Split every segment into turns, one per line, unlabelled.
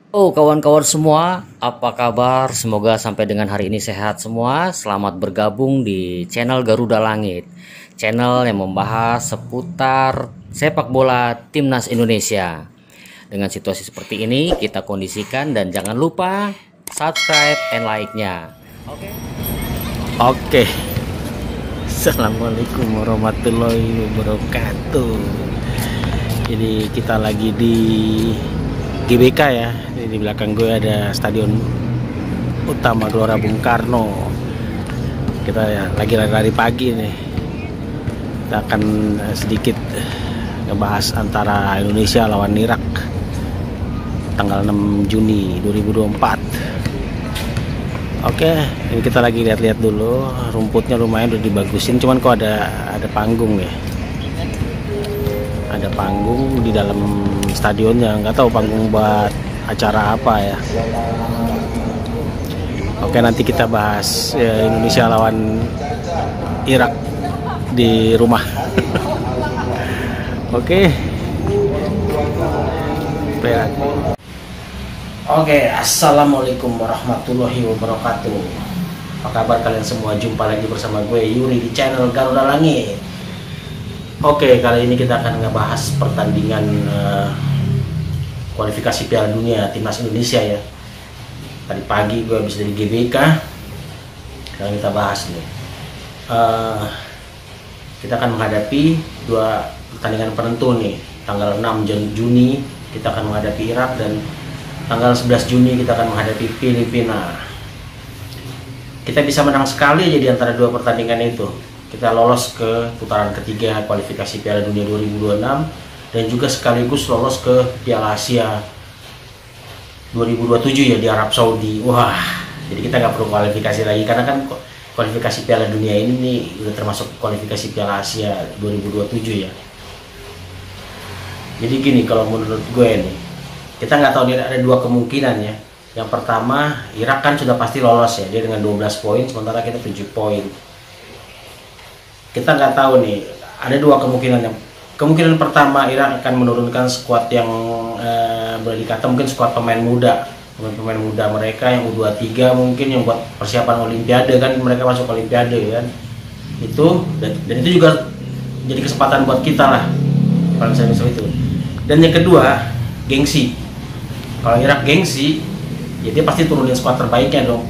Oh, kawan-kawan semua, apa kabar? Semoga sampai dengan hari ini sehat semua. Selamat bergabung di channel Garuda Langit, channel yang membahas seputar sepak bola timnas Indonesia. Dengan situasi seperti ini, kita kondisikan dan jangan lupa subscribe and like-nya. Oke.
Oke, Assalamualaikum warahmatullahi wabarakatuh. Jadi kita lagi di GBK ya. Di belakang gue ada Stadion Utama Gelora Bung Karno. Kita ya lagi lari-lari pagi nih. Kita akan sedikit ngebahas antara Indonesia lawan Irak tanggal 6 Juni 2024. Oke, ini kita lagi lihat-lihat dulu. Rumputnya lumayan udah dibagusin, cuman kok ada panggung ya. Ada panggung di dalam stadionnya, nggak tahu panggung buat acara apa ya. Oke, nanti kita bahas ya, Indonesia lawan Irak di rumah. Oke. Oke, assalamualaikum warahmatullahi wabarakatuh. Apa kabar kalian semua? Jumpa lagi bersama gue Yuri di channel Garuda Langit. Oke, kali ini kita akan ngebahas pertandingan kualifikasi Piala Dunia Timnas Indonesia ya. Tadi pagi gue habis dari GBK. Sekarang kita bahas nih. Kita akan menghadapi dua pertandingan penentu nih. Tanggal 6 Juni kita akan menghadapi Irak dan tanggal 11 Juni kita akan menghadapi Filipina. Kita bisa menang sekali aja di antara dua pertandingan itu. Kita lolos ke putaran ketiga kualifikasi Piala Dunia 2026 dan juga sekaligus lolos ke Piala Asia 2027 ya di Arab Saudi. Wah, jadi kita nggak perlu kualifikasi lagi karena kan kualifikasi Piala Dunia ini nih udah termasuk kualifikasi Piala Asia 2027 ya. Jadi gini, kalau menurut gue nih, kita nggak tahu, dia ada dua kemungkinan ya. Yang pertama, Irak kan sudah pasti lolos ya, dia dengan 12 poin, sementara kita 7 poin. Kita nggak tahu nih, ada dua kemungkinan. Kemungkinan pertama, Irak akan menurunkan skuad yang boleh dikata mungkin skuad pemain muda. Pemain muda mereka yang U23 mungkin yang buat persiapan Olimpiade kan, mereka masuk Olimpiade kan. Itu, dan itu juga jadi kesempatan buat kita lah, kalau misalnya itu. Dan yang kedua, gengsi. Kalau Irak gengsi, ya dia pasti turunin skuad terbaiknya dong,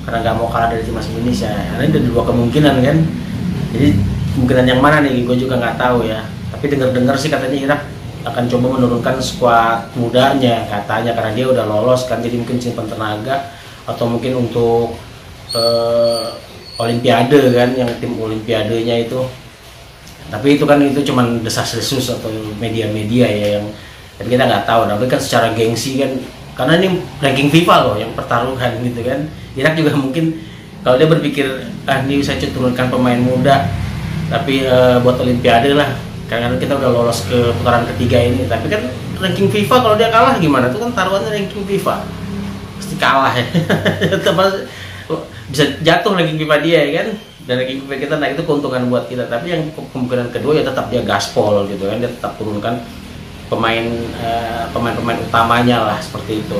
karena nggak mau kalah dari timnas Indonesia. Karena ada dua kemungkinan kan. Jadi kemungkinan yang mana nih, gue juga nggak tahu ya. Tapi dengar-dengar sih katanya Irak akan coba menurunkan skuad mudanya katanya, karena dia udah lolos kan. Jadi mungkin simpan tenaga atau mungkin untuk Olimpiade kan, yang tim Olimpiadenya itu. Tapi itu kan itu cuman desas-desus atau media-media ya yang, tapi kita nggak tahu. Tapi kan secara gengsi kan, karena ini ranking FIFA loh yang pertaruhan gitu kan. Irak juga mungkin kalau dia berpikir ini saya turunkan pemain muda tapi buat Olimpiade lah, karena kita udah lolos ke putaran ketiga ini. Tapi kan ranking FIFA kalau dia kalah gimana? Itu kan taruhannya ranking FIFA, pasti kalah ya. Bisa jatuh ranking FIFA dia ya kan, dan ranking FIFA kita, nah itu keuntungan buat kita. Tapi yang kemungkinan kedua ya tetap dia gaspol gitu kan, dia tetap turunkan pemain utamanya lah, seperti itu.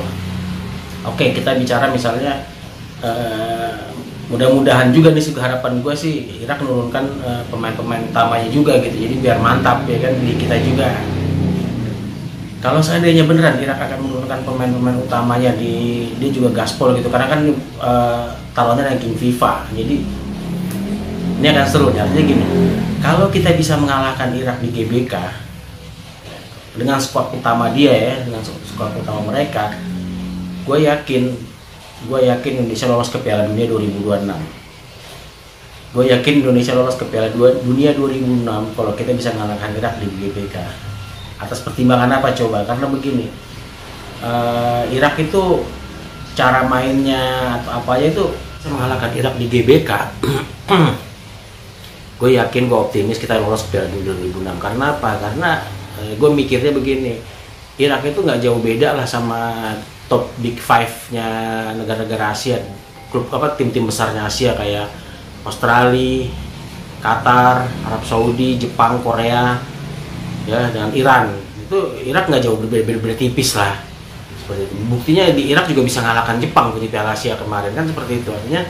Oke, kita bicara misalnya mudah-mudahan juga nih, harapan gue sih Irak menurunkan pemain-pemain utamanya juga gitu, jadi biar mantap ya kan di kita juga. Kalau seandainya beneran Irak akan menurunkan pemain-pemain utamanya, dia juga gaspol gitu, karena kan taruhannya ranking FIFA. Jadi ini akan seru nih. Artinya gini, kalau kita bisa mengalahkan Irak di GBK dengan skuad utama dia ya, dengan skuad utama mereka, gue yakin Indonesia lolos ke Piala Dunia 2026. Gue yakin Indonesia lolos ke Piala Dunia 2006 kalau kita bisa mengalahkan Irak di GBK. Atas pertimbangan apa coba? Karena begini, Irak itu cara mainnya atau apa aja itu mengalahkan Irak di GBK. Gue yakin, gue optimis kita lolos ke Piala Dunia 2006. Karena apa? Karena gue mikirnya begini, Irak itu nggak jauh beda lah sama top big five-nya negara-negara Asia, klub apa, tim-tim besarnya Asia kayak Australia, Qatar, Arab Saudi, Jepang, Korea, ya, dengan Iran. Itu Irak nggak jauh, berbeda tipis lah, seperti itu. Buktinya di Irak juga bisa ngalahkan Jepang di Piala Asia kemarin kan, seperti itu. Artinya,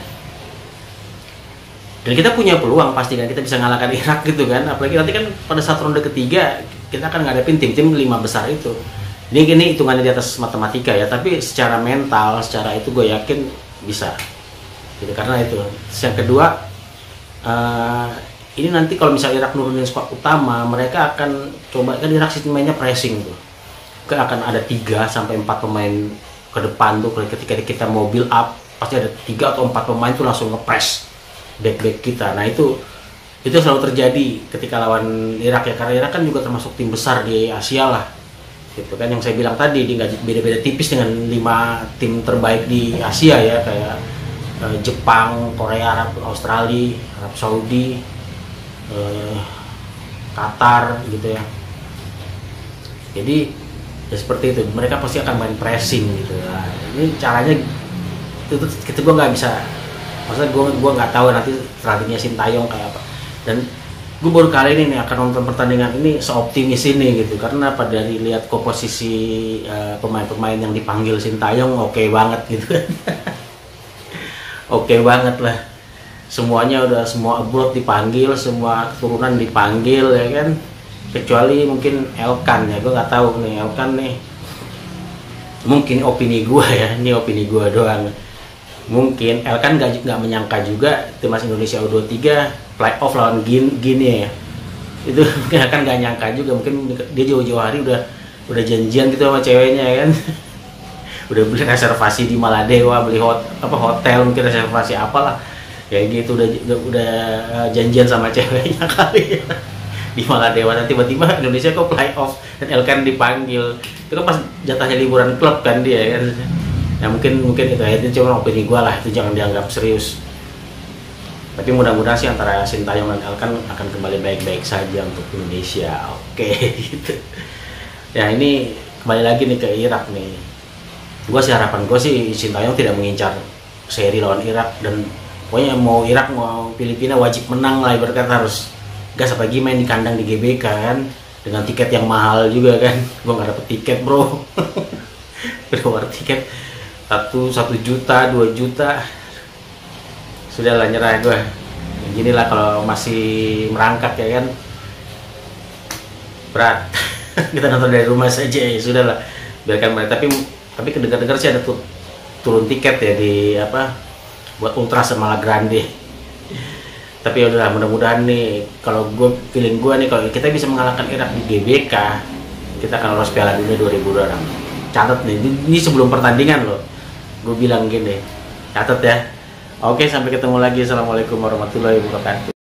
dan kita punya peluang pasti kan kita bisa ngalahkan Irak gitu kan, apalagi nanti kan pada saat ronde ketiga kita akan ngadepin tim-tim 5 besar itu. Ini hitungannya di atas matematika ya, tapi secara mental, secara itu gue yakin bisa gitu. Karena itu yang kedua, ini nanti kalau misalnya Irak nurunin squad utama, mereka akan coba kan Irak sistem mainnya pressing tuh, akan ada 3 sampai 4 pemain ke depan tuh. Ketika kita mau build up pasti ada 3 atau 4 pemain tuh langsung nge-press back kita. Nah itu selalu terjadi ketika lawan Irak ya, karena Irak kan juga termasuk tim besar di Asia lah gitu kan. Yang saya bilang tadi, dia nggak beda-beda tipis dengan 5 tim terbaik di Asia ya, kayak Jepang, Korea, Australia, Arab Saudi, Qatar gitu ya. Jadi ya seperti itu, mereka pasti akan main pressing gitu. Nah, ini caranya itu gue nggak bisa, maksudnya gue nggak tahu nanti strateginya Sintayong kayak apa. Dan gue baru kali ini nih akan nonton pertandingan ini seoptimis ini gitu, karena pada dilihat komposisi pemain-pemain yang dipanggil Sintayong oke banget gitu kan. Oke banget lah, semuanya udah, semua abroad dipanggil, semua keturunan dipanggil ya kan, kecuali mungkin Elkan ya. Gue nggak tahu nih Elkan nih, mungkin opini gue ya, ini opini gue doang. Mungkin Elkan nggak menyangka juga timnas Indonesia U23 playoff lawan Guinea ya. Itu kan nggak nyangka juga, mungkin dia jauh-jauh hari udah janjian gitu sama ceweknya ya kan. Udah beli reservasi di Maladewa, beli hotel, mungkin reservasi apalah kayak gitu, udah janjian sama ceweknya kali ya, di Maladewa. Dan tiba-tiba Indonesia kok playoff dan Elkan dipanggil. Itu kan pas jatahnya liburan klub kan dia kan. Ya mungkin itu cuma opini gue lah, itu jangan dianggap serius. Tapi mudah-mudahan sih antara Sintayong dan Elkan akan kembali baik-baik saja untuk Indonesia. Oke gitu. Ya ini kembali lagi nih ke Irak nih. Gue sih, harapan gue sih Sintayong tidak mengincar seri lawan Irak, dan pokoknya mau Irak mau Filipina wajib menang lah, ibarat kata harus gas, apalagi main di kandang di GBK kan, dengan tiket yang mahal juga kan. Gue nggak dapet tiket bro. Keluar tiket 1 juta 2 juta, sudahlah nyerah gue. Beginilah kalau masih merangkak ya kan, berat. Kita nonton dari rumah saja ya sudahlah, biarkan mereka. Tapi kedengar-dengar sih ada turun tiket ya di apa buat Ultra sama La Grande. Tapi ya udahlah, mudah-mudahan nih, kalau gue feeling gue nih, kalau kita bisa mengalahkan Irak di GBK, kita akan lolos Piala Dunia 2026. Catat nih, ini sebelum pertandingan loh. Gue bilang gini, catat ya. Oke, sampai ketemu lagi. Assalamualaikum warahmatullahi wabarakatuh.